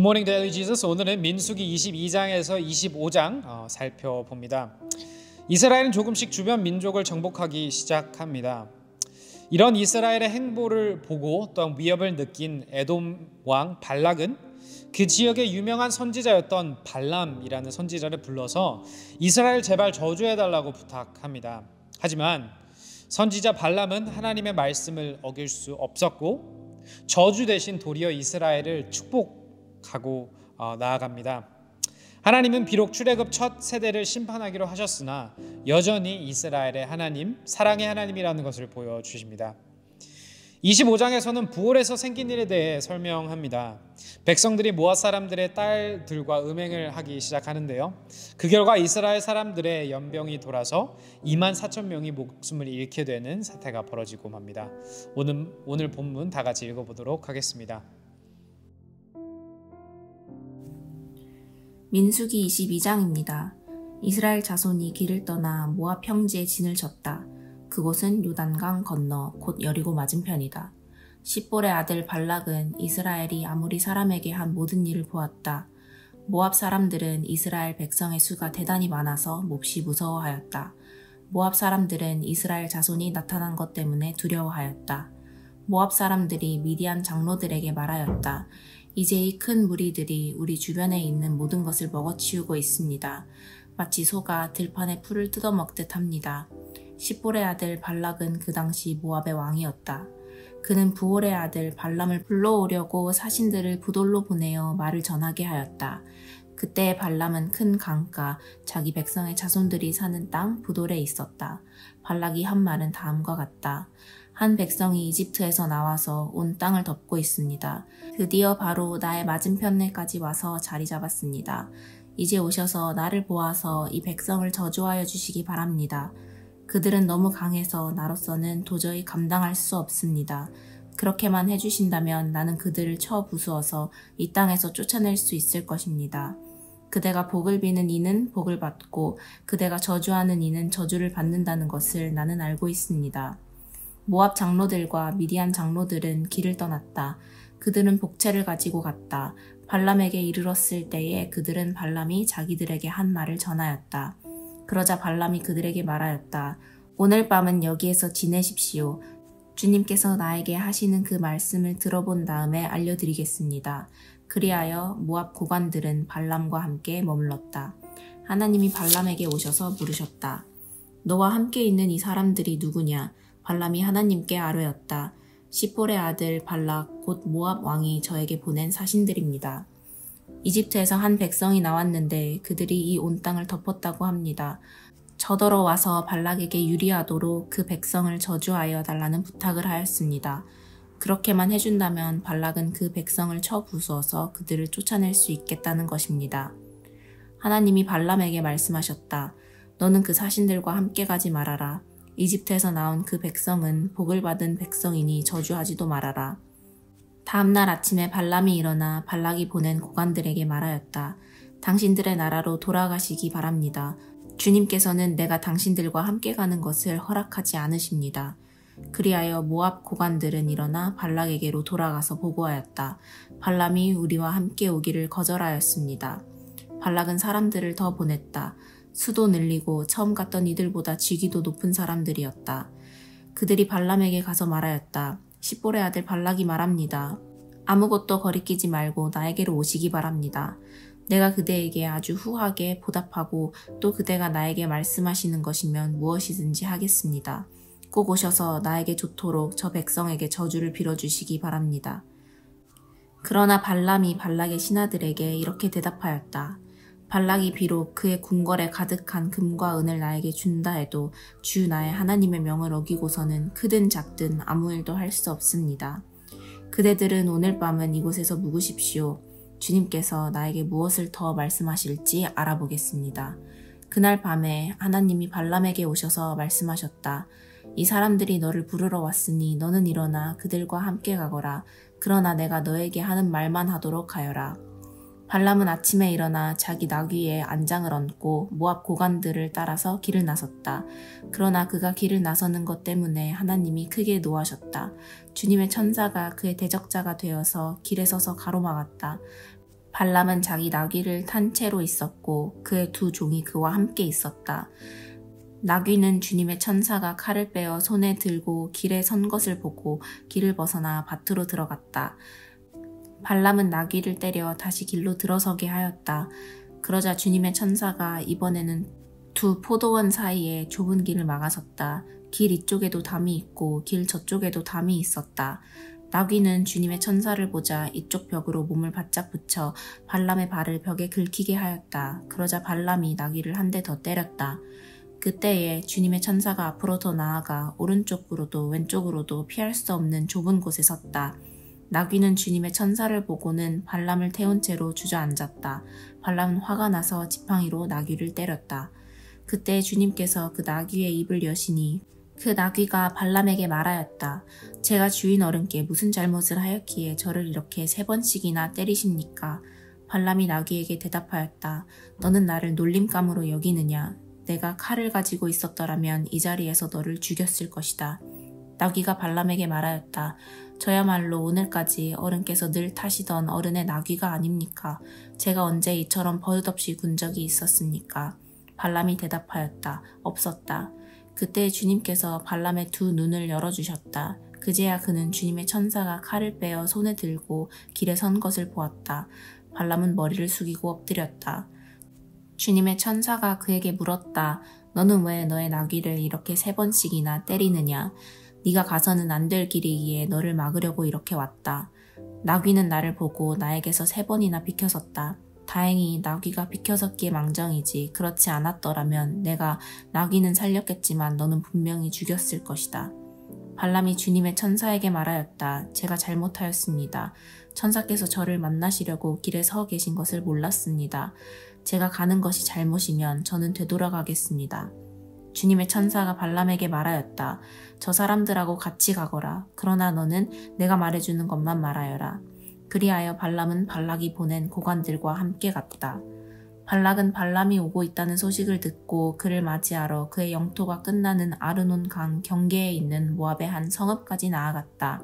굿모닝 데일리 지저스. 오늘은 민수기 22장에서 25장 살펴봅니다. 이스라엘은 조금씩 주변 민족을 정복하기 시작합니다. 이런 이스라엘의 행보를 보고 또한 위협을 느낀 에돔 왕 발락은 그 지역의 유명한 선지자였던 발람이라는 선지자를 불러서 이스라엘 제발 저주해달라고 부탁합니다. 하지만 선지자 발람은 하나님의 말씀을 어길 수 없었고 저주 대신 도리어 이스라엘을 축복하고 나아갑니다. 하나님은 비록 출애굽 첫 세대를 심판하기로 하셨으나 여전히 이스라엘의 하나님, 사랑의 하나님이라는 것을 보여주십니다. 25장에서는 부올에서 생긴 일에 대해 설명합니다. 백성들이 모압 사람들의 딸들과 음행을 하기 시작하는데요. 그 결과 이스라엘 사람들의 연병이 돌아서 24,000명이 목숨을 잃게 되는 사태가 벌어지고 맙니다. 오늘 본문 다 같이 읽어보도록 하겠습니다. 민수기 22장입니다. 이스라엘 자손이 길을 떠나 모압 평지에 진을 쳤다. 그곳은 요단강 건너 곧 여리고 맞은편이다. 십볼의 아들 발락은 이스라엘이 아무리 사람에게 한 모든 일을 보았다. 모압 사람들은 이스라엘 백성의 수가 대단히 많아서 몹시 무서워하였다. 모압 사람들은 이스라엘 자손이 나타난 것 때문에 두려워하였다. 모압 사람들이 미디안 장로들에게 말하였다. 이제 이 큰 무리들이 우리 주변에 있는 모든 것을 먹어치우고 있습니다. 마치 소가 들판에 풀을 뜯어먹듯 합니다. 십볼의 아들 발락은 그 당시 모압의 왕이었다. 그는 부올의 아들 발람을 불러오려고 사신들을 부돌로 보내어 말을 전하게 하였다. 그때 발람은 큰 강가, 자기 백성의 자손들이 사는 땅 부돌에 있었다. 발락이 한 말은 다음과 같다. 한 백성이 이집트에서 나와서 온 땅을 덮고 있습니다. 드디어 바로 나의 맞은편에까지 와서 자리 잡았습니다. 이제 오셔서 나를 보아서 이 백성을 저주하여 주시기 바랍니다. 그들은 너무 강해서 나로서는 도저히 감당할 수 없습니다. 그렇게만 해주신다면 나는 그들을 쳐 부수어서 이 땅에서 쫓아낼 수 있을 것입니다. 그대가 복을 비는 이는 복을 받고 그대가 저주하는 이는 저주를 받는다는 것을 나는 알고 있습니다. 모압 장로들과 미디안 장로들은 길을 떠났다. 그들은 복채를 가지고 갔다. 발람에게 이르렀을 때에 그들은 발람이 자기들에게 한 말을 전하였다. 그러자 발람이 그들에게 말하였다. 오늘 밤은 여기에서 지내십시오. 주님께서 나에게 하시는 그 말씀을 들어본 다음에 알려드리겠습니다. 그리하여 모압 고관들은 발람과 함께 머물렀다. 하나님이 발람에게 오셔서 물으셨다. 너와 함께 있는 이 사람들이 누구냐? 발람이 하나님께 아뢰었다. 십볼의 아들 발락 곧 모압 왕이 저에게 보낸 사신들입니다. 이집트에서 한 백성이 나왔는데 그들이 이 온 땅을 덮었다고 합니다. 저더러 와서 발락에게 유리하도록 그 백성을 저주하여 달라는 부탁을 하였습니다. 그렇게만 해준다면 발락은 그 백성을 쳐 부수어서 그들을 쫓아낼 수 있겠다는 것입니다. 하나님이 발람에게 말씀하셨다. 너는 그 사신들과 함께 가지 말아라. 이집트에서 나온 그 백성은 복을 받은 백성이니 저주하지도 말아라. 다음날 아침에 발람이 일어나 발락이 보낸 고관들에게 말하였다. 당신들의 나라로 돌아가시기 바랍니다. 주님께서는 내가 당신들과 함께 가는 것을 허락하지 않으십니다. 그리하여 모압 고관들은 일어나 발락에게로 돌아가서 보고하였다. 발람이 우리와 함께 오기를 거절하였습니다. 발락은 사람들을 더 보냈다. 수도 늘리고 처음 갔던 이들보다 직위도 높은 사람들이었다. 그들이 발람에게 가서 말하였다. 십볼의 아들 발락이 말합니다. 아무것도 거리끼지 말고 나에게로 오시기 바랍니다. 내가 그대에게 아주 후하게 보답하고 또 그대가 나에게 말씀하시는 것이면 무엇이든지 하겠습니다. 꼭 오셔서 나에게 좋도록 저 백성에게 저주를 빌어주시기 바랍니다. 그러나 발람이 발락의 신하들에게 이렇게 대답하였다. 발락이 비록 그의 궁궐에 가득한 금과 은을 나에게 준다 해도 주 나의 하나님의 명을 어기고서는 크든 작든 아무 일도 할 수 없습니다. 그대들은 오늘 밤은 이곳에서 묵으십시오. 주님께서 나에게 무엇을 더 말씀하실지 알아보겠습니다. 그날 밤에 하나님이 발람에게 오셔서 말씀하셨다. 이 사람들이 너를 부르러 왔으니 너는 일어나 그들과 함께 가거라. 그러나 내가 너에게 하는 말만 하도록 하여라. 발람은 아침에 일어나 자기 나귀에 안장을 얹고 모압 고관들을 따라서 길을 나섰다. 그러나 그가 길을 나서는 것 때문에 하나님이 크게 노하셨다. 주님의 천사가 그의 대적자가 되어서 길에 서서 가로막았다. 발람은 자기 나귀를 탄 채로 있었고 그의 두 종이 그와 함께 있었다. 나귀는 주님의 천사가 칼을 빼어 손에 들고 길에 선 것을 보고 길을 벗어나 밭으로 들어갔다. 발람은 나귀를 때려 다시 길로 들어서게 하였다. 그러자 주님의 천사가 이번에는 두 포도원 사이에 좁은 길을 막아섰다. 길 이쪽에도 담이 있고 길 저쪽에도 담이 있었다. 나귀는 주님의 천사를 보자 이쪽 벽으로 몸을 바짝 붙여 발람의 발을 벽에 긁히게 하였다. 그러자 발람이 나귀를 한 대 더 때렸다. 그때에 주님의 천사가 앞으로 더 나아가 오른쪽으로도 왼쪽으로도 피할 수 없는 좁은 곳에 섰다. 나귀는 주님의 천사를 보고는 발람을 태운 채로 주저앉았다. 발람은 화가 나서 지팡이로 나귀를 때렸다. 그때 주님께서 그 나귀의 입을 여시니 그 나귀가 발람에게 말하였다. 제가 주인 어른께 무슨 잘못을 하였기에 저를 이렇게 3번씩이나 때리십니까? 발람이 나귀에게 대답하였다. 너는 나를 놀림감으로 여기느냐? 내가 칼을 가지고 있었더라면 이 자리에서 너를 죽였을 것이다. 나귀가 발람에게 말하였다. 저야말로 오늘까지 어른께서 늘 타시던 어른의 나귀가 아닙니까? 제가 언제 이처럼 버릇없이 군 적이 있었습니까? 발람이 대답하였다. 없었다. 그때 주님께서 발람의 두 눈을 열어주셨다. 그제야 그는 주님의 천사가 칼을 빼어 손에 들고 길에 선 것을 보았다. 발람은 머리를 숙이고 엎드렸다. 주님의 천사가 그에게 물었다. 너는 왜 너의 나귀를 이렇게 3번씩이나 때리느냐? 네가 가서는 안 될 길이기에 너를 막으려고 이렇게 왔다. 나귀는 나를 보고 나에게서 3번이나 비켜섰다. 다행히 나귀가 비켜섰기에 망정이지 그렇지 않았더라면 내가 나귀는 살렸겠지만 너는 분명히 죽였을 것이다. 발람이 주님의 천사에게 말하였다. 제가 잘못하였습니다. 천사께서 저를 만나시려고 길에 서 계신 것을 몰랐습니다. 제가 가는 것이 잘못이면 저는 되돌아가겠습니다. 주님의 천사가 발람에게 말하였다. 저 사람들하고 같이 가거라. 그러나 너는 내가 말해주는 것만 말하여라. 그리하여 발람은 발락이 보낸 고관들과 함께 갔다. 발락은 발람이 오고 있다는 소식을 듣고 그를 맞이하러 그의 영토가 끝나는 아르논 강 경계에 있는 모압의 한 성읍까지 나아갔다.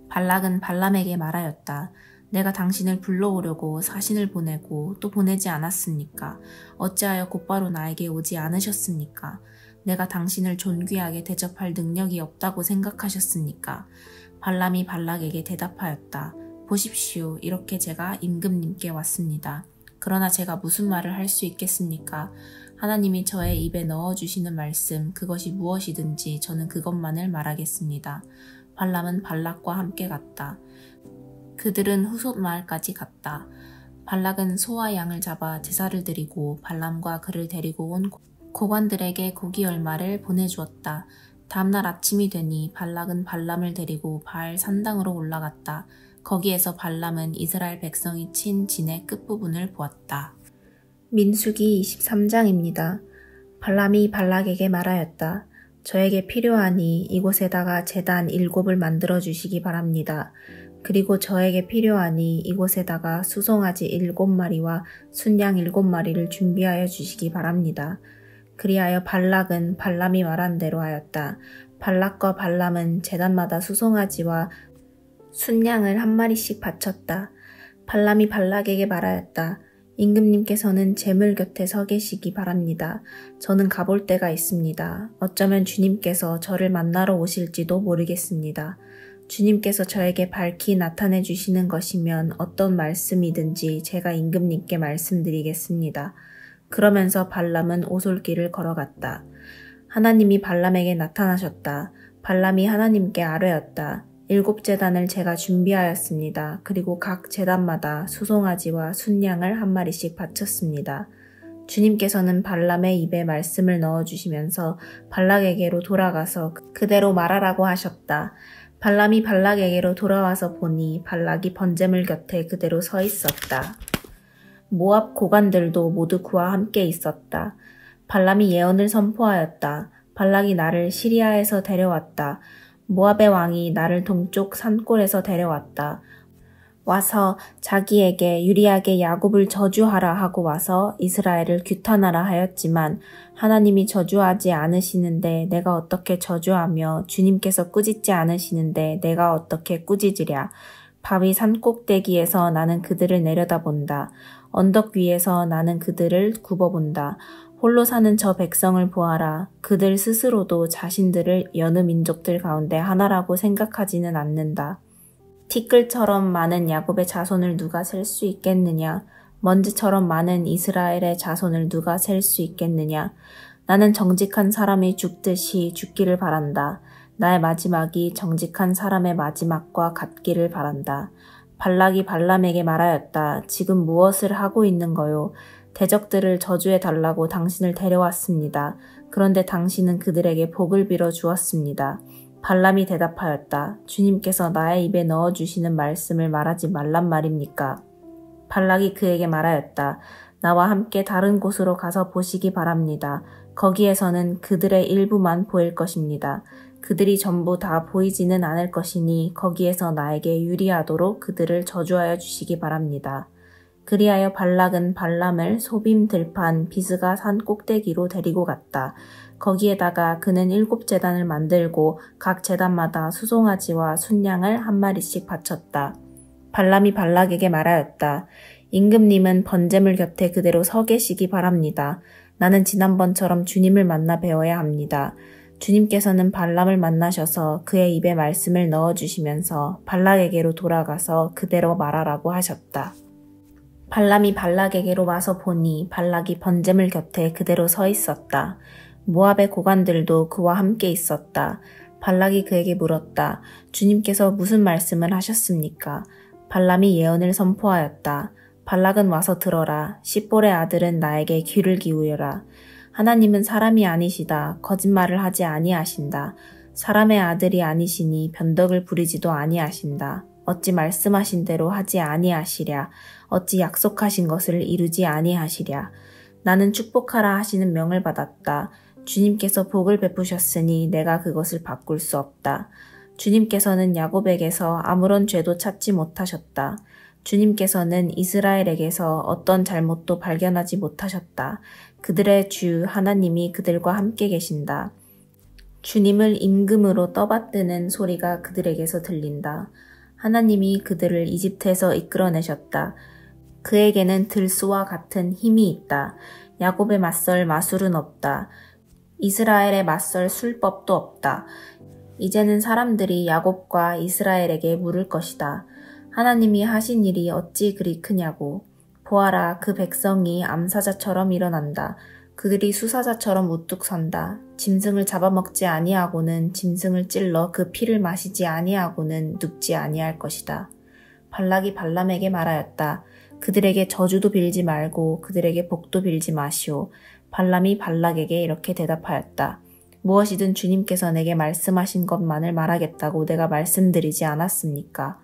발락은 발람에게 말하였다. 내가 당신을 불러오려고 사신을 보내고 또 보내지 않았습니까? 어찌하여 곧바로 나에게 오지 않으셨습니까? 내가 당신을 존귀하게 대접할 능력이 없다고 생각하셨습니까? 발람이 발락에게 대답하였다. 보십시오. 이렇게 제가 임금님께 왔습니다. 그러나 제가 무슨 말을 할 수 있겠습니까? 하나님이 저의 입에 넣어주시는 말씀, 그것이 무엇이든지 저는 그것만을 말하겠습니다. 발람은 발락과 함께 갔다. 그들은 후솥 마을까지 갔다. 발락은 소와 양을 잡아 제사를 드리고 발람과 그를 데리고 온 고관들에게 고기 얼마를 보내주었다. 다음날 아침이 되니 발락은 발람을 데리고 바알 산당으로 올라갔다. 거기에서 발람은 이스라엘 백성이 친 진의 끝부분을 보았다. 민수기 23장입니다. 발람이 발락에게 말하였다. 저에게 필요하니 이곳에다가 제단 7을 만들어 주시기 바랍니다. 그리고 저에게 필요하니 이곳에다가 수송아지 7마리와 순양 7마리를 준비하여 주시기 바랍니다. 그리하여 발락은 발람이 말한 대로 하였다. 발락과 발람은 제단마다 수송아지와 순양을 1마리씩 바쳤다. 발람이 발락에게 말하였다. 임금님께서는 제물 곁에 서 계시기 바랍니다. 저는 가볼 데가 있습니다. 어쩌면 주님께서 저를 만나러 오실지도 모르겠습니다. 주님께서 저에게 밝히 나타내 주시는 것이면 어떤 말씀이든지 제가 임금님께 말씀드리겠습니다. 그러면서 발람은 오솔길을 걸어갔다. 하나님이 발람에게 나타나셨다. 발람이 하나님께 아뢰었다. 7제단을 제가 준비하였습니다. 그리고 각 제단마다 수송아지와 순양을 1마리씩 바쳤습니다. 주님께서는 발람의 입에 말씀을 넣어주시면서 발락에게로 돌아가서 그대로 말하라고 하셨다. 발람이 발락에게로 돌아와서 보니 발락이 번제물 곁에 그대로 서 있었다. 모압 고관들도 모두 그와 함께 있었다. 발람이 예언을 선포하였다. 발락이 나를 시리아에서 데려왔다. 모압의 왕이 나를 동쪽 산골에서 데려왔다. 와서 자기에게 유리하게 야곱을 저주하라 하고 와서 이스라엘을 규탄하라 하였지만 하나님이 저주하지 않으시는데 내가 어떻게 저주하며 주님께서 꾸짖지 않으시는데 내가 어떻게 꾸짖으랴. 바위 산 꼭대기에서 나는 그들을 내려다본다. 언덕 위에서 나는 그들을 굽어본다. 홀로 사는 저 백성을 보아라. 그들 스스로도 자신들을 여느 민족들 가운데 하나라고 생각하지는 않는다. 티끌처럼 많은 야곱의 자손을 누가 셀 수 있겠느냐? 먼지처럼 많은 이스라엘의 자손을 누가 셀 수 있겠느냐? 나는 정직한 사람이 죽듯이 죽기를 바란다. 나의 마지막이 정직한 사람의 마지막과 같기를 바란다. 발락이 발람에게 말하였다. 지금 무엇을 하고 있는 거요? 대적들을 저주해 달라고 당신을 데려왔습니다. 그런데 당신은 그들에게 복을 빌어 주었습니다. 발람이 대답하였다. 주님께서 나의 입에 넣어주시는 말씀을 말하지 말란 말입니까? 발락이 그에게 말하였다. 나와 함께 다른 곳으로 가서 보시기 바랍니다. 거기에서는 그들의 일부만 보일 것입니다. 그들이 전부 다 보이지는 않을 것이니 거기에서 나에게 유리하도록 그들을 저주하여 주시기 바랍니다. 그리하여 발락은 발람을 소빔 들판 비스가 산 꼭대기로 데리고 갔다. 거기에다가 그는 7제단을 만들고 각 제단마다 수송아지와 순양을 한 마리씩 바쳤다. 발람이 발락에게 말하였다. 임금님은 번제물 곁에 그대로 서 계시기 바랍니다. 나는 지난번처럼 주님을 만나 배워야 합니다. 주님께서는 발람을 만나셔서 그의 입에 말씀을 넣어주시면서 발락에게로 돌아가서 그대로 말하라고 하셨다. 발람이 발락에게로 와서 보니 발락이 번제물 곁에 그대로 서 있었다. 모압의 고관들도 그와 함께 있었다. 발락이 그에게 물었다. 주님께서 무슨 말씀을 하셨습니까? 발람이 예언을 선포하였다. 발락은 와서 들어라. 십볼의 아들은 나에게 귀를 기울여라. 하나님은 사람이 아니시다. 거짓말을 하지 아니하신다. 사람의 아들이 아니시니 변덕을 부리지도 아니하신다. 어찌 말씀하신 대로 하지 아니하시랴. 어찌 약속하신 것을 이루지 아니하시랴. 나는 축복하라 하시는 명을 받았다. 주님께서 복을 베푸셨으니 내가 그것을 바꿀 수 없다. 주님께서는 야곱에게서 아무런 죄도 찾지 못하셨다. 주님께서는 이스라엘에게서 어떤 잘못도 발견하지 못하셨다. 그들의 주 하나님이 그들과 함께 계신다. 주님을 임금으로 떠받드는 소리가 그들에게서 들린다. 하나님이 그들을 이집트에서 이끌어내셨다. 그에게는 들소와 같은 힘이 있다. 야곱에 맞설 마술은 없다. 이스라엘에 맞설 술법도 없다. 이제는 사람들이 야곱과 이스라엘에게 물을 것이다. 하나님이 하신 일이 어찌 그리 크냐고. 보아라, 그 백성이 암사자처럼 일어난다. 그들이 수사자처럼 우뚝 선다. 짐승을 잡아먹지 아니하고는 짐승을 찔러 그 피를 마시지 아니하고는 눕지 아니할 것이다. 발락이 발람에게 말하였다. 그들에게 저주도 빌지 말고 그들에게 복도 빌지 마시오. 발람이 발락에게 이렇게 대답하였다. 무엇이든 주님께서 내게 말씀하신 것만을 말하겠다고 내가 말씀드리지 않았습니까?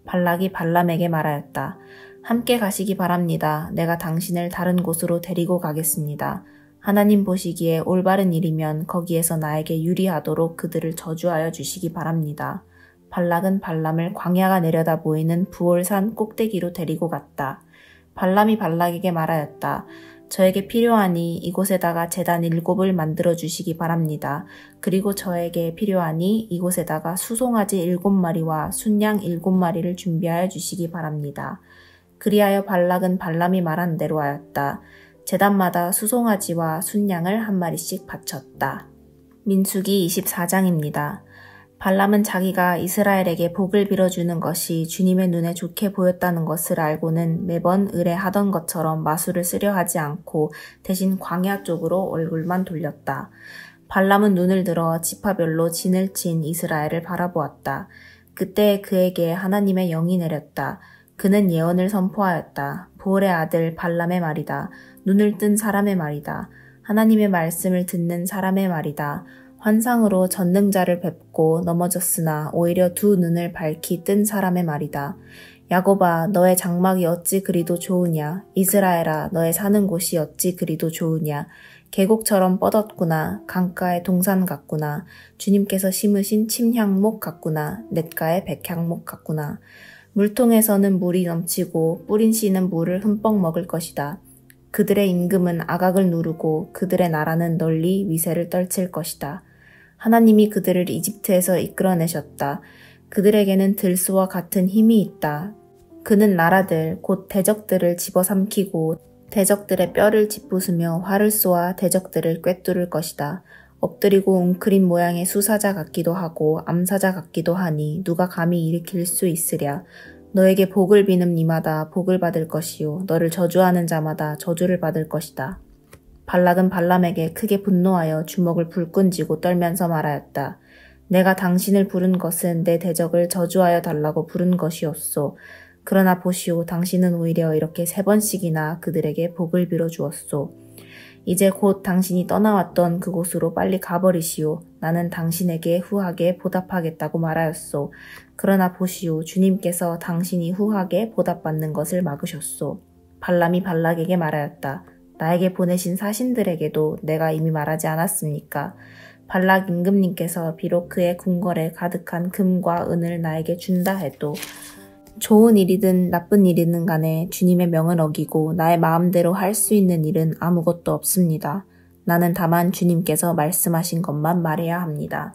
발락이 발람에게 말하였다. 함께 가시기 바랍니다. 내가 당신을 다른 곳으로 데리고 가겠습니다. 하나님 보시기에 올바른 일이면 거기에서 나에게 유리하도록 그들을 저주하여 주시기 바랍니다. 발락은 발람을 광야가 내려다 보이는 부올산 꼭대기로 데리고 갔다. 발람이 발락에게 말하였다. 저에게 필요하니 이곳에다가 제단 7을 만들어 주시기 바랍니다. 그리고 저에게 필요하니 이곳에다가 수송아지 7마리와 순양 7마리를 준비하여 주시기 바랍니다. 그리하여 발락은 발람이 말한 대로 하였다. 제단마다 수송아지와 순양을 한 마리씩 바쳤다. 민수기 24장입니다. 발람은 자기가 이스라엘에게 복을 빌어주는 것이 주님의 눈에 좋게 보였다는 것을 알고는 매번 의뢰하던 것처럼 마술을 쓰려 하지 않고 대신 광야 쪽으로 얼굴만 돌렸다. 발람은 눈을 들어 지파별로 진을 친 이스라엘을 바라보았다. 그때 그에게 하나님의 영이 내렸다. 그는 예언을 선포하였다. 보올의 아들 발람의 말이다. 눈을 뜬 사람의 말이다. 하나님의 말씀을 듣는 사람의 말이다. 환상으로 전능자를 뵙고 넘어졌으나 오히려 두 눈을 밝히 뜬 사람의 말이다. 야곱아, 너의 장막이 어찌 그리도 좋으냐. 이스라엘아, 너의 사는 곳이 어찌 그리도 좋으냐. 계곡처럼 뻗었구나. 강가의 동산 같구나. 주님께서 심으신 침향목 같구나. 냇가의 백향목 같구나. 물통에서는 물이 넘치고 뿌린 씨는 물을 흠뻑 먹을 것이다. 그들의 임금은 아각을 누르고 그들의 나라는 널리 위세를 떨칠 것이다. 하나님이 그들을 이집트에서 이끌어내셨다. 그들에게는 들소와 같은 힘이 있다. 그는 나라들 곧 대적들을 집어삼키고 대적들의 뼈를 짓부수며 활을 쏘아 대적들을 꿰뚫을 것이다. 엎드리고 웅크린 모양의 수사자 같기도 하고 암사자 같기도 하니 누가 감히 일으킬 수 있으랴. 너에게 복을 비는 이마다 복을 받을 것이요 너를 저주하는 자마다 저주를 받을 것이다. 발락은 발람에게 크게 분노하여 주먹을 불끈 쥐고 떨면서 말하였다. 내가 당신을 부른 것은 내 대적을 저주하여 달라고 부른 것이었소. 그러나 보시오, 당신은 오히려 이렇게 3번씩이나 그들에게 복을 빌어 주었소. 이제 곧 당신이 떠나왔던 그곳으로 빨리 가버리시오. 나는 당신에게 후하게 보답하겠다고 말하였소. 그러나 보시오, 주님께서 당신이 후하게 보답받는 것을 막으셨소. 발람이 발락에게 말하였다. 나에게 보내신 사신들에게도 내가 이미 말하지 않았습니까? 발락 임금님께서 비록 그의 궁궐에 가득한 금과 은을 나에게 준다 해도 좋은 일이든 나쁜 일이든 간에 주님의 명을 어기고 나의 마음대로 할 수 있는 일은 아무것도 없습니다. 나는 다만 주님께서 말씀하신 것만 말해야 합니다.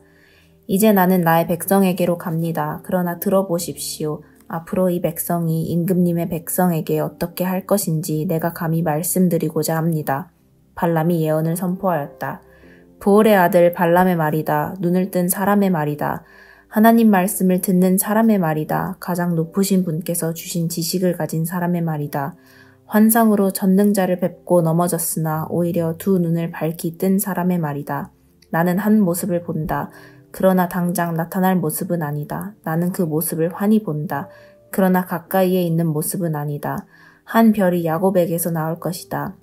이제 나는 나의 백성에게로 갑니다. 그러나 들어보십시오. 앞으로 이 백성이 임금님의 백성에게 어떻게 할 것인지 내가 감히 말씀드리고자 합니다. 발람이 예언을 선포하였다. 부올의 아들 발람의 말이다. 눈을 뜬 사람의 말이다. 하나님 말씀을 듣는 사람의 말이다. 가장 높으신 분께서 주신 지식을 가진 사람의 말이다. 환상으로 전능자를 뵙고 넘어졌으나 오히려 두 눈을 밝히 뜬 사람의 말이다. 나는 한 모습을 본다. 그러나 당장 나타날 모습은 아니다. 나는 그 모습을 환히 본다. 그러나 가까이에 있는 모습은 아니다. 한 별이 야곱에게서 나올 것이다.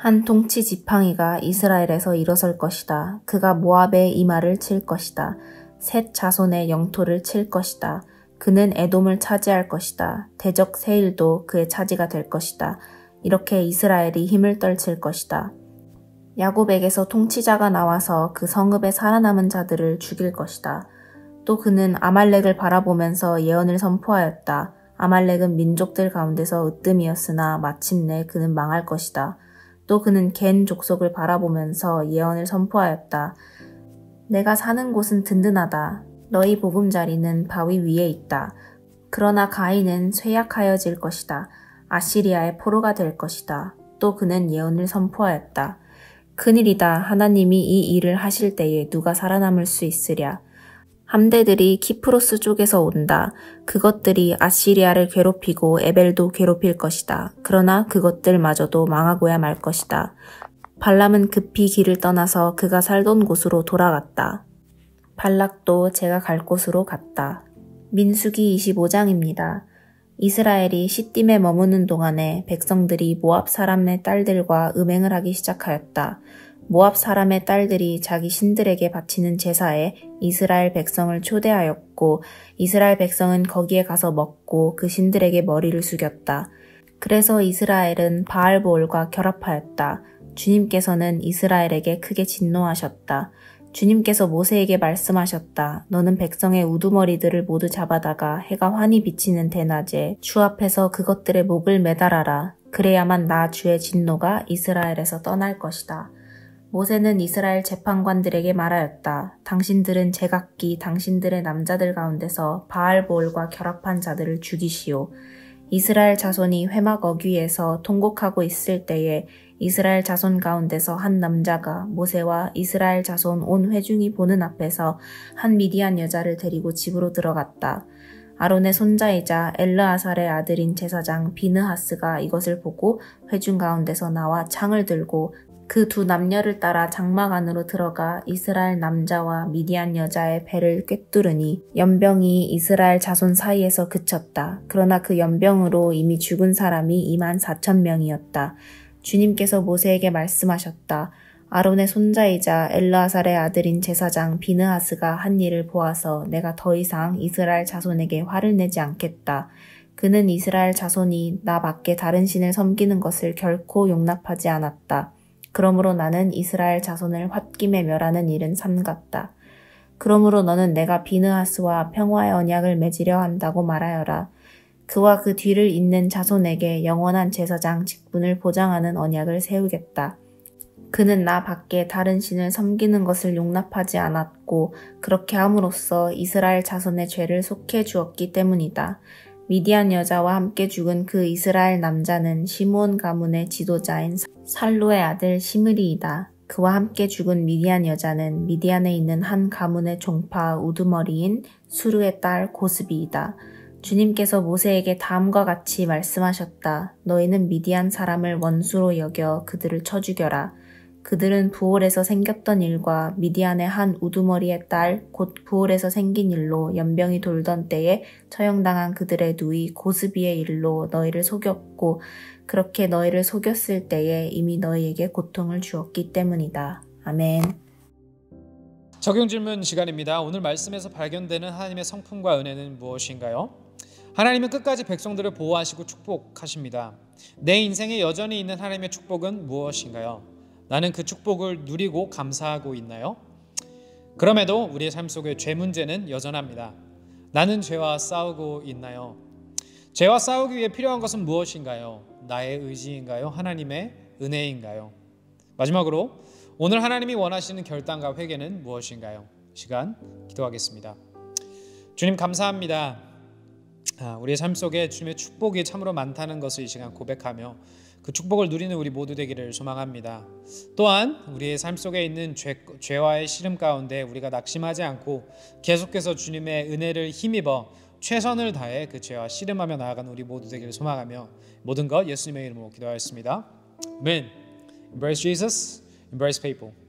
한 통치 지팡이가 이스라엘에서 일어설 것이다. 그가 모압의 이마를 칠 것이다. 셋 자손의 영토를 칠 것이다. 그는 에돔을 차지할 것이다. 대적 세일도 그의 차지가 될 것이다. 이렇게 이스라엘이 힘을 떨칠 것이다. 야곱에게서 통치자가 나와서 그 성읍에 살아남은 자들을 죽일 것이다. 또 그는 아말렉을 바라보면서 예언을 선포하였다. 아말렉은 민족들 가운데서 으뜸이었으나 마침내 그는 망할 것이다. 또 그는 겐 족속을 바라보면서 예언을 선포하였다. 내가 사는 곳은 든든하다. 너희 보금자리는 바위 위에 있다. 그러나 가인은 쇠약하여질 것이다. 아시리아의 포로가 될 것이다. 또 그는 예언을 선포하였다. 큰일이다. 하나님이 이 일을 하실 때에 누가 살아남을 수 있으랴. 함대들이 키프로스 쪽에서 온다. 그것들이 아시리아를 괴롭히고 에벨도 괴롭힐 것이다. 그러나 그것들마저도 망하고야 말 것이다. 발람은 급히 길을 떠나서 그가 살던 곳으로 돌아갔다. 발락도 제가 갈 곳으로 갔다. 민수기 25장입니다. 이스라엘이 시딤에 머무는 동안에 백성들이 모압 사람의 딸들과 음행을 하기 시작하였다. 모압 사람의 딸들이 자기 신들에게 바치는 제사에 이스라엘 백성을 초대하였고 이스라엘 백성은 거기에 가서 먹고 그 신들에게 머리를 숙였다. 그래서 이스라엘은 바알보올과 결합하였다. 주님께서는 이스라엘에게 크게 진노하셨다. 주님께서 모세에게 말씀하셨다. 너는 백성의 우두머리들을 모두 잡아다가 해가 환히 비치는 대낮에 주 앞에서 그것들의 목을 매달아라. 그래야만 나 주의 진노가 이스라엘에서 떠날 것이다. 모세는 이스라엘 재판관들에게 말하였다. 당신들은 제각기 당신들의 남자들 가운데서 바알보올과 결합한 자들을 죽이시오. 이스라엘 자손이 회막 어귀에서 통곡하고 있을 때에 이스라엘 자손 가운데서 한 남자가 모세와 이스라엘 자손 온 회중이 보는 앞에서 한 미디안 여자를 데리고 집으로 들어갔다. 아론의 손자이자 엘르아살의 아들인 제사장 비느하스가 이것을 보고 회중 가운데서 나와 창을 들고 그 두 남녀를 따라 장막 안으로 들어가 이스라엘 남자와 미디안 여자의 배를 꿰뚫으니 연병이 이스라엘 자손 사이에서 그쳤다. 그러나 그 연병으로 이미 죽은 사람이 24,000명이었다. 주님께서 모세에게 말씀하셨다. 아론의 손자이자 엘르아살의 아들인 제사장 비느하스가 한 일을 보아서 내가 더 이상 이스라엘 자손에게 화를 내지 않겠다. 그는 이스라엘 자손이 나 밖에 다른 신을 섬기는 것을 결코 용납하지 않았다. 그러므로 나는 이스라엘 자손을 홧김에 멸하는 일은 삼갔다. 그러므로 너는 내가 비느하스와 평화의 언약을 맺으려 한다고 말하여라. 그와 그 뒤를 잇는 자손에게 영원한 제사장 직분을 보장하는 언약을 세우겠다. 그는 나 밖에 다른 신을 섬기는 것을 용납하지 않았고 그렇게 함으로써 이스라엘 자손의 죄를 속해 주었기 때문이다. 미디안 여자와 함께 죽은 그 이스라엘 남자는 시므온 가문의 지도자인 살루의 아들 시므리이다. 그와 함께 죽은 미디안 여자는 미디안에 있는 한 가문의 종파 우두머리인 수르의 딸 고스비이다. 주님께서 모세에게 다음과 같이 말씀하셨다. 너희는 미디안 사람을 원수로 여겨 그들을 쳐 죽여라. 그들은 부올에서 생겼던 일과 미디안의 한 우두머리의 딸 곧 부올에서 생긴 일로 연병이 돌던 때에 처형당한 그들의 누이 고스비의 일로 너희를 속였고 그렇게 너희를 속였을 때에 이미 너희에게 고통을 주었기 때문이다. 아멘. 적용 질문 시간입니다. 오늘 말씀에서 발견되는 하나님의 성품과 은혜는 무엇인가요? 하나님은 끝까지 백성들을 보호하시고 축복하십니다. 내 인생에 여전히 있는 하나님의 축복은 무엇인가요? 나는 그 축복을 누리고 감사하고 있나요? 그럼에도 우리의 삶 속에 죄 문제는 여전합니다. 나는 죄와 싸우고 있나요? 죄와 싸우기 위해 필요한 것은 무엇인가요? 나의 의지인가요? 하나님의 은혜인가요? 마지막으로 오늘 하나님이 원하시는 결단과 회개는 무엇인가요? 시간 기도하겠습니다. 주님 감사합니다. 우리의 삶 속에 주님의 축복이 참으로 많다는 것을 이 시간 고백하며 그 축복을 누리는 우리 모두 되기를 소망합니다. 또한 우리의 삶 속에 있는 죄와의 시름 가운데 우리가 낙심하지 않고 계속해서 주님의 은혜를 힘입어 최선을 다해 그 죄와 씨름하며 나아가는 우리 모두 되기를 소망하며 모든 것 예수님의 이름으로 기도하였습니다. 아멘. Embrace Jesus, embrace people.